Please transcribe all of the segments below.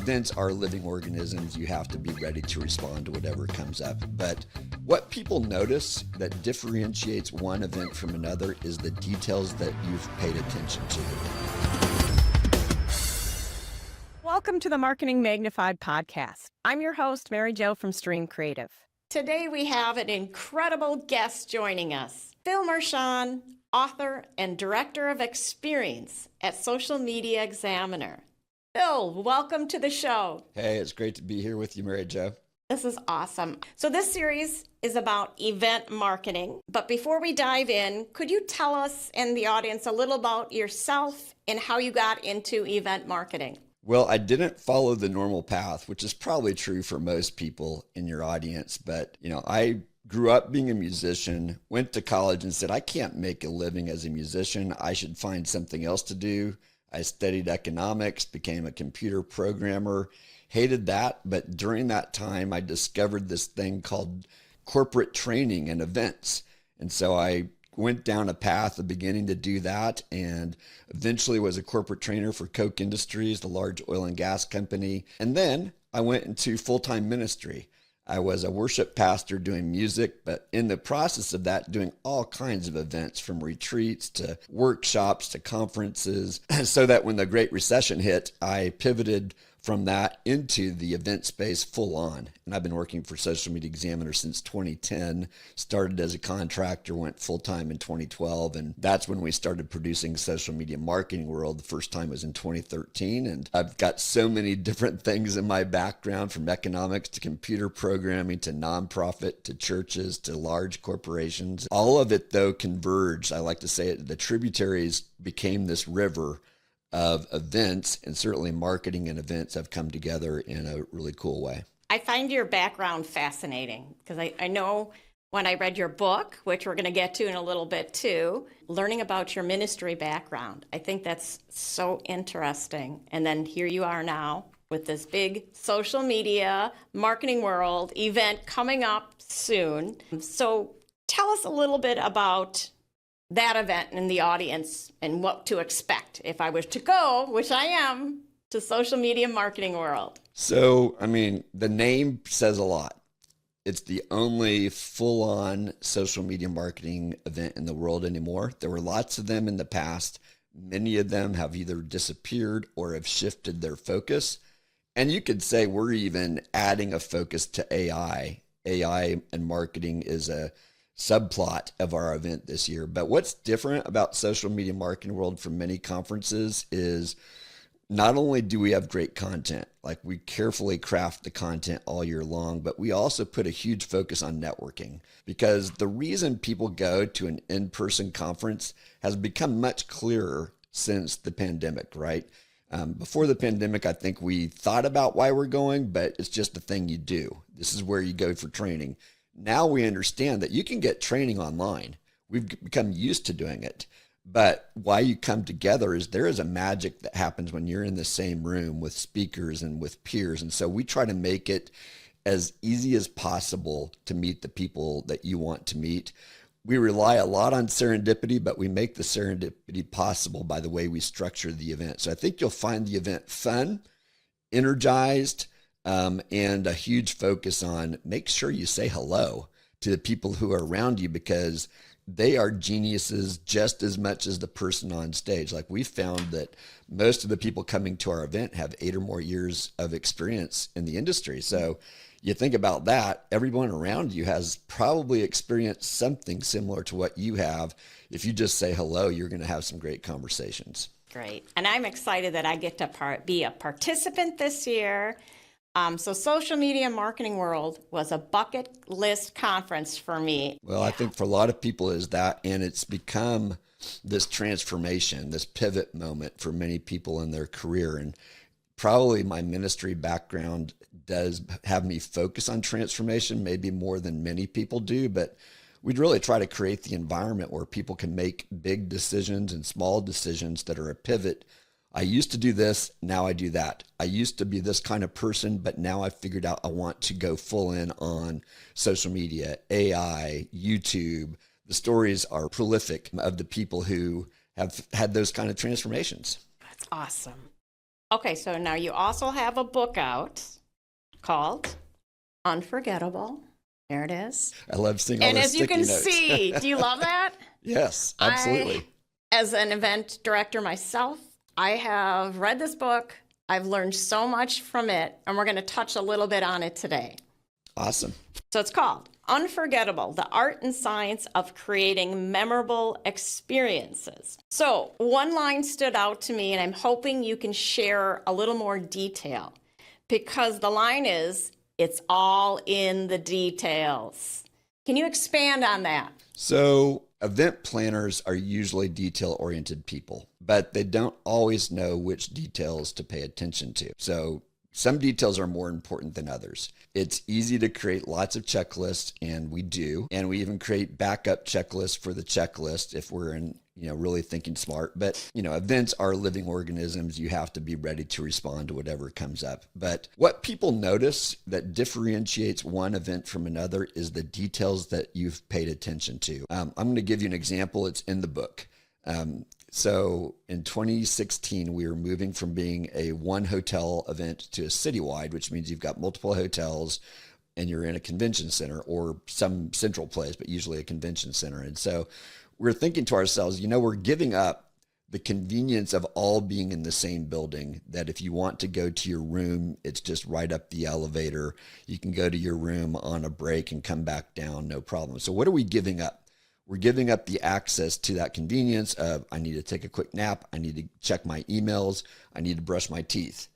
Events are living organisms. You have to be ready to respond to whatever comes up. But what people notice that differentiates one event from another is the details that you've paid attention to. Welcome to the Marketing Magnified podcast. I'm your host, Mary Jo from Stream Creative. Today we have an incredible guest joining us, Phil Mershon, author and director of experience at Social Media Examiner. Phil, welcome to the show. Hey, it's great to be here with you, Mary Jo. This is awesome. So this series is about event marketing. But before we dive in, could you tell us and the audience a little about yourself and how you got into event marketing? Well, I didn't follow the normal path, which is probably true for most people in your audience. But, I grew up being a musician, went to college and said, I can't make a living as a musician. I should find something else to do. I studied economics, became a computer programmer, hated that. But during that time, I discovered this thing called corporate training and events. And so I went down a path of beginning to do that and eventually was a corporate trainer for Koch Industries, the large oil and gas company. And then I went into full-time ministry. I was a worship pastor doing music, but in the process of that, doing all kinds of events from retreats to workshops to conferences, so that when the Great Recession hit, I pivoted from that into the event space full on. And I've been working for Social Media Examiner since 2010, started as a contractor, went full time in 2012. And that's when we started producing Social Media Marketing World. The first time was in 2013. And I've got so many different things in my background, from economics to computer programming to nonprofit to churches to large corporations. All of it, though, converged. I like to say it, the tributaries became this river of events, and certainly marketing and events have come together in a really cool way. I find your background fascinating because I know when I read your book, which we're going to get to in a little bit too, learning about your ministry background. I think that's so interesting. And then here you are now with this big social media marketing world event coming up soon. So tell us a little bit about that event and the audience and what to expect if I was to go, which I am, to Social Media Marketing World. So, the name says a lot. It's the only full-on social media marketing event in the world anymore. There were lots of them in the past. Many of them have either disappeared or have shifted their focus. And you could say we're even adding a focus to AI. AI and marketing is a subplot of our event this year. But what's different about Social Media Marketing World from many conferences is not only do we have great content, like we carefully craft the content all year long, but we also put a huge focus on networking, because the reason people go to an in-person conference has become much clearer since the pandemic, right? Before the pandemic, I think we thought about why we're going, but it's just a thing you do. This is where you go for training. Now we understand that you can get training online. We've become used to doing it. But why you come together is there is a magic that happens when you're in the same room with speakers and with peers. And so we try to make it as easy as possible to meet the people that you want to meet. We rely a lot on serendipity, but we make the serendipity possible by the way we structure the event. So I think you'll find the event fun, energized, and a huge focus on make sure you say hello to the people who are around you, because they are geniuses just as much as the person on stage. Like, we found that most of the people coming to our event have 8 or more years of experience in the industry. So you think about that, everyone around you has probably experienced something similar to what you have. If you just say hello, you're going to have some great conversations. Great. And I'm excited that I get to be a participant this year. So Social Media Marketing World was a bucket list conference for me. Well, I think for a lot of people is that, and it's become this transformation, this pivot moment for many people in their career. And probably my ministry background does have me focus on transformation, maybe more than many people do, but we'd really try to create the environment where people can make big decisions and small decisions that are a pivot. I used to do this, now I do that. I used to be this kind of person, but now I've figured out I want to go full in on social media, AI, YouTube. The stories are prolific of the people who have had those kind of transformations. That's awesome. Okay, so now you also have a book out called Unforgettable. There it is. I love seeing all And the as you sticky can notes. see, do you love that? Yes, absolutely. As an event director myself, I have read this book. I've learned so much from it, and we're going to touch a little bit on it today. Awesome. So it's called Unforgettable, the Art and Science of Creating Memorable Experiences. So one line stood out to me, and I'm hoping you can share a little more detail, because the line is, it's all in the details. Can you expand on that? So event planners are usually detail-oriented people, but they don't always know which details to pay attention to. So some details are more important than others. It's easy to create lots of checklists, and we do. And we even create backup checklists for the checklist if we're really thinking smart. But, events are living organisms. You have to be ready to respond to whatever comes up. But what people notice that differentiates one event from another is the details that you've paid attention to. I'm going to give you an example. It's in the book. So in 2016, we were moving from being a one hotel event to a citywide, which means you've got multiple hotels and you're in a convention center or some central place, but usually a convention center. And so we're thinking to ourselves, we're giving up the convenience of all being in the same building, that if you want to go to your room, it's just right up the elevator. You can go to your room on a break and come back down, no problem. So what are we giving up? We're giving up the access to that convenience of, I need to take a quick nap, I need to check my emails, I need to brush my teeth.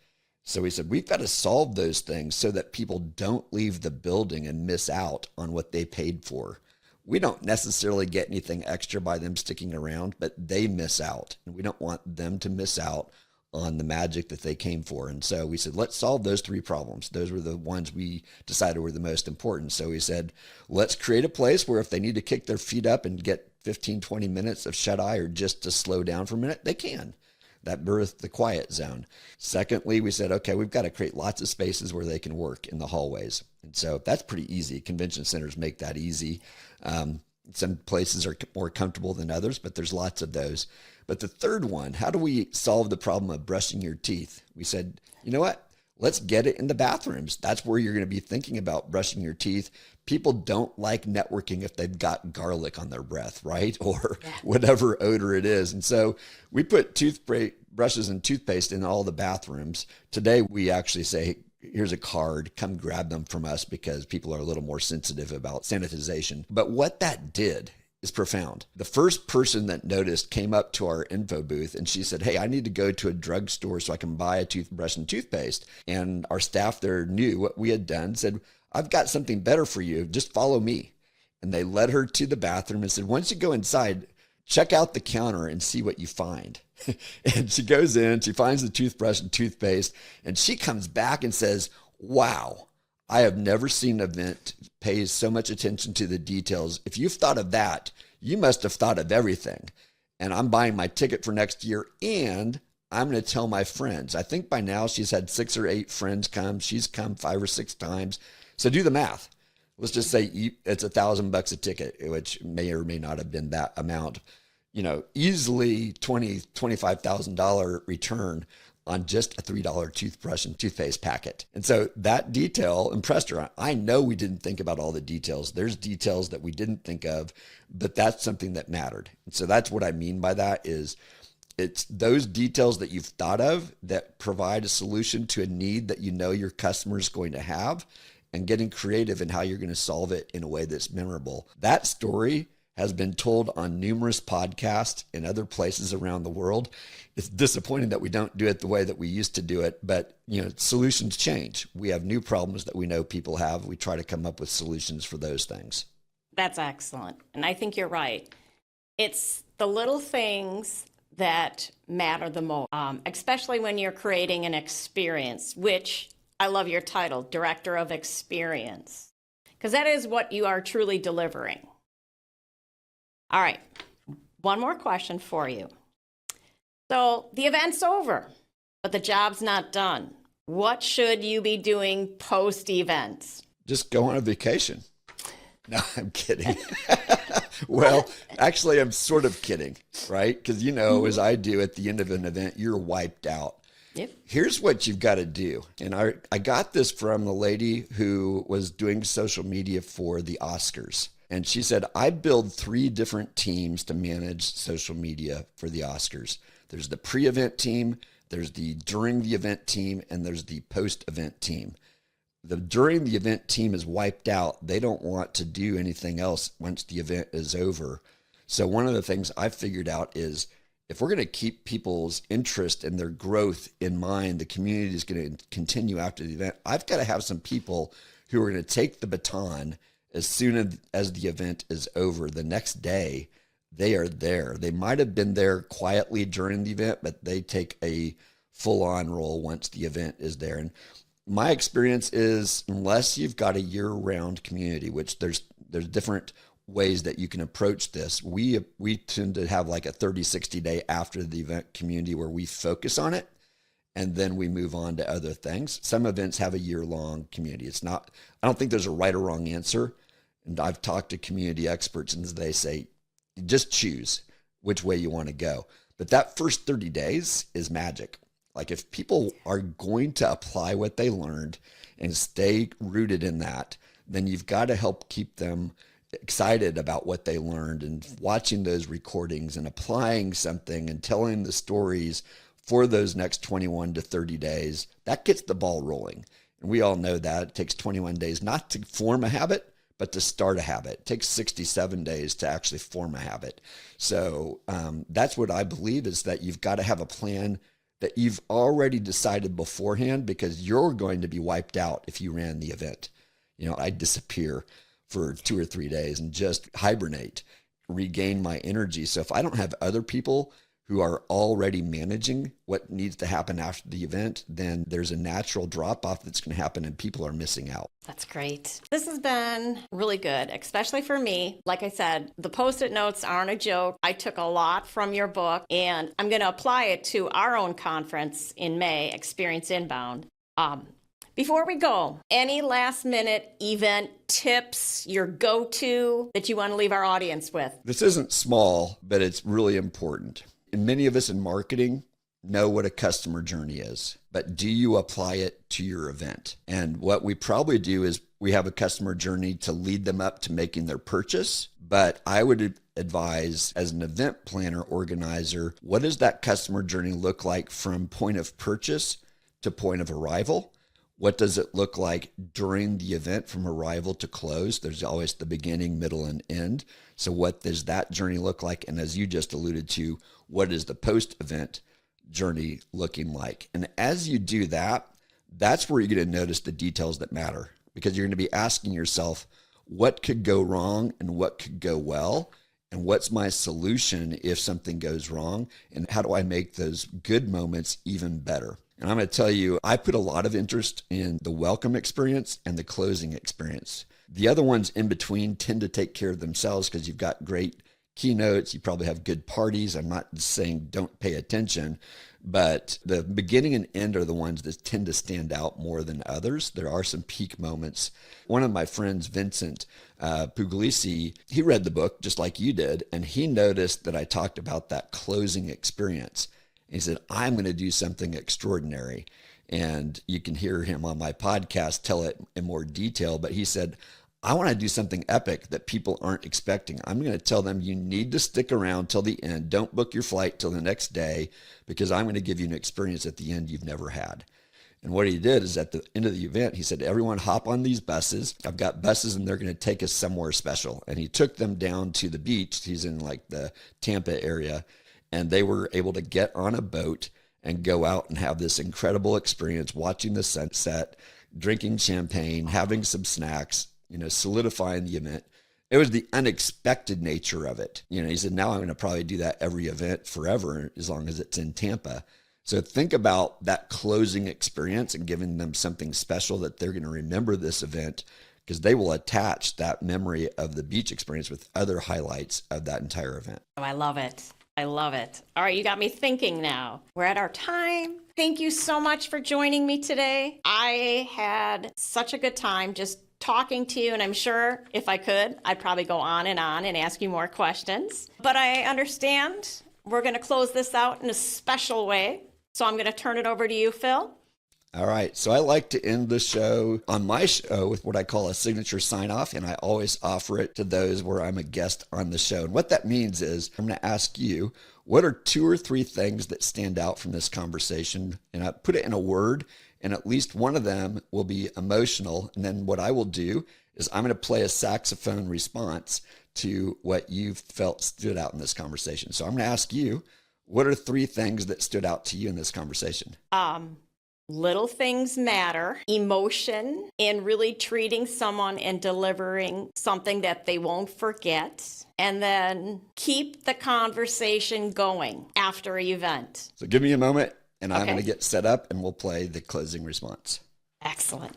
So we said, we've got to solve those things so that people don't leave the building and miss out on what they paid for. We don't necessarily get anything extra by them sticking around, but they miss out. And we don't want them to miss out on the magic that they came for. And so we said, let's solve those three problems. Those were the ones we decided were the most important. So we said, let's create a place where if they need to kick their feet up and get 15, 20 minutes of shut eye or just to slow down for a minute, they can. That birthed the quiet zone. Secondly, we said, okay, we've got to create lots of spaces where they can work in the hallways. And so that's pretty easy. Convention centers make that easy. Some places are more comfortable than others, but there's lots of those. But the third one, how do we solve the problem of brushing your teeth? We said, you know what? Let's get it in the bathrooms. That's where you're going to be thinking about brushing your teeth. People don't like networking if they've got garlic on their breath, right? Or whatever odor it is. And so we put toothbrushes and toothpaste in all the bathrooms. Today, we actually say, here's a card, come grab them from us, because people are a little more sensitive about sanitization. But what that did is profound. The first person that noticed came up to our info booth and she said, hey, I need to go to a drugstore so I can buy a toothbrush and toothpaste. And our staff there knew what we had done, said, I've got something better for you. Just follow me. And they led her to the bathroom and said, once you go inside, check out the counter and see what you find. And she goes in, she finds the toothbrush and toothpaste, and she comes back and says, wow, I have never seen an event pay so much attention to the details. If you've thought of that, you must have thought of everything. And I'm buying my ticket for next year, and I'm going to tell my friends. I think by now she's had 6 or 8 friends come. She's come 5 or 6 times. So do the math. Let's just say it's $1,000 a ticket, which may or may not have been that amount. Easily $20,000, $25,000 return on just a $3 toothbrush and toothpaste packet. And so that detail impressed her. I know we didn't think about all the details. There's details that we didn't think of, but that's something that mattered. And so that's what I mean by that is it's those details that you've thought of that provide a solution to a need that your customer is going to have, and getting creative in how you're going to solve it in a way that's memorable. That story has been told on numerous podcasts in other places around the world. It's disappointing that we don't do it the way that we used to do it, but solutions change. We have new problems that we know people have. We try to come up with solutions for those things. That's excellent. And I think you're right. It's the little things that matter the most, especially when you're creating an experience, which I love your title, Director of Experience, because that is what you are truly delivering. All right, one more question for you. So the event's over, but the job's not done. What should you be doing post-event? Just go on a vacation. No, I'm kidding. Well, actually, I'm sort of kidding, right? Because, as I do at the end of an event, you're wiped out. Yep. Here's what you've got to do. And I got this from a lady who was doing social media for the Oscars. And she said, I build 3 different teams to manage social media for the Oscars. There's the pre-event team, there's the during the event team, and there's the post-event team. The during the event team is wiped out. They don't want to do anything else once the event is over. So one of the things I figured out is if we're going to keep people's interest and their growth in mind, the community is going to continue after the event. I've got to have some people who are going to take the baton as soon as the event is over. The next day, they are there. They might have been there quietly during the event, but they take a full-on role once the event is there. And my experience is, unless you've got a year-round community, which there's different ways that you can approach this. We tend to have like a 30, 60 day after the event community where we focus on it, and then we move on to other things. Some events have a year-long community. I don't think there's a right or wrong answer. And I've talked to community experts and they say, just choose which way you want to go. But that first 30 days is magic. Like if people are going to apply what they learned and stay rooted in that, then you've got to help keep them excited about what they learned and watching those recordings and applying something and telling the stories for those next 21 to 30 days. That gets the ball rolling. And we all know that it takes 21 days not to form a habit, but to start a habit. It takes 67 days to actually form a habit. So that's what I believe, is that you've got to have a plan that you've already decided beforehand, because you're going to be wiped out if you ran the event. I disappear for 2 or 3 days and just hibernate, regain my energy. So if I don't have other people who are already managing what needs to happen after the event, then there's a natural drop-off that's going to happen and people are missing out. That's great. This has been really good, especially for me. Like I said, the Post-it notes aren't a joke. I took a lot from your book, and I'm going to apply it to our own conference in May, Experience Inbound. Before we go, any last-minute event tips, your go-to that you want to leave our audience with? This isn't small, but it's really important. And many of us in marketing know what a customer journey is, but do you apply it to your event? And what we probably do is we have a customer journey to lead them up to making their purchase. But I would advise, as an event planner, organizer, what does that customer journey look like from point of purchase to point of arrival? What does it look like during the event from arrival to close? There's always the beginning, middle, and end. So what does that journey look like? And as you just alluded to, what is the post-event journey looking like? And as you do that, that's where you're going to notice the details that matter, because you're going to be asking yourself, what could go wrong and what could go well? And what's my solution if something goes wrong? And how do I make those good moments even better? And I'm going to tell you, I put a lot of interest in the welcome experience and the closing experience. The other ones in between tend to take care of themselves because you've got great keynotes. You probably have good parties. I'm not saying don't pay attention, but the beginning and end are the ones that tend to stand out more than others. There are some peak moments. One of my friends, Vincent Puglisi, he read the book just like you did, and he noticed that I talked about that closing experience. He said, I'm going to do something extraordinary. And you can hear him on my podcast tell it in more detail. But he said, I want to do something epic that people aren't expecting. I'm going to tell them you need to stick around till the end. Don't book your flight till the next day, because I'm going to give you an experience at the end you've never had. And what he did is at the end of the event, he said, everyone hop on these buses. I've got buses and they're going to take us somewhere special. And he took them down to the beach. He's in like the Tampa area. And they were able to get on a boat and go out and have this incredible experience, watching the sunset, drinking champagne, having some snacks, solidifying the event. It was the unexpected nature of it. He said, now I'm going to probably do that every event forever, as long as it's in Tampa. So think about that closing experience and giving them something special that they're going to remember this event, because they will attach that memory of the beach experience with other highlights of that entire event. Oh, I love it. I love it. All right, you got me thinking now. We're at our time. Thank you so much for joining me today. I had such a good time just talking to you, and I'm sure if I could, I'd probably go on and ask you more questions. But I understand we're going to close this out in a special way. So I'm going to turn it over to you, Phil. All right. So I like to end the show on my show with what I call a signature sign off. And I always offer it to those where I'm a guest on the show. And what that means is I'm going to ask you, what are 2 or 3 things that stand out from this conversation? And I put it in a word, and at least one of them will be emotional. And then what I will do is I'm going to play a saxophone response to what you felt stood out in this conversation. So I'm going to ask you, what are 3 things that stood out to you in this conversation? Little things matter, emotion, and really treating someone and delivering something that they won't forget, and then keep the conversation going after an event. So give me a moment, and I'm Okay. going to get set up, and we'll play the closing response. Excellent.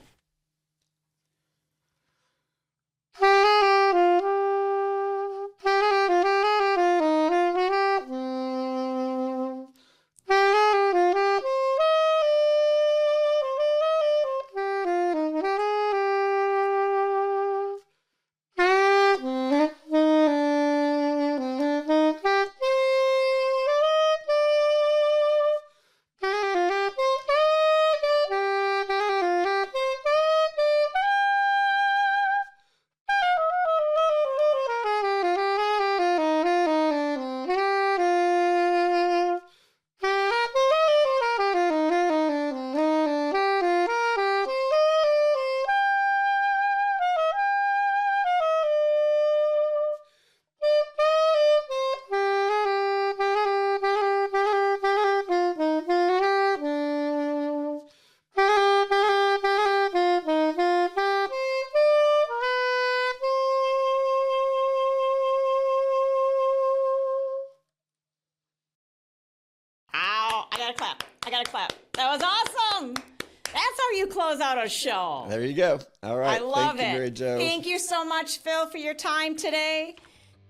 I gotta clap. That was awesome. That's how you close out a show. There you go. All right. I love Thank you, it. Mary Jo. Thank you so much, Phil, for your time today.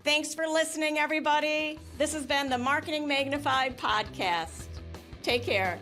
Thanks for listening, everybody. This has been the Marketing Magnified podcast. Take care.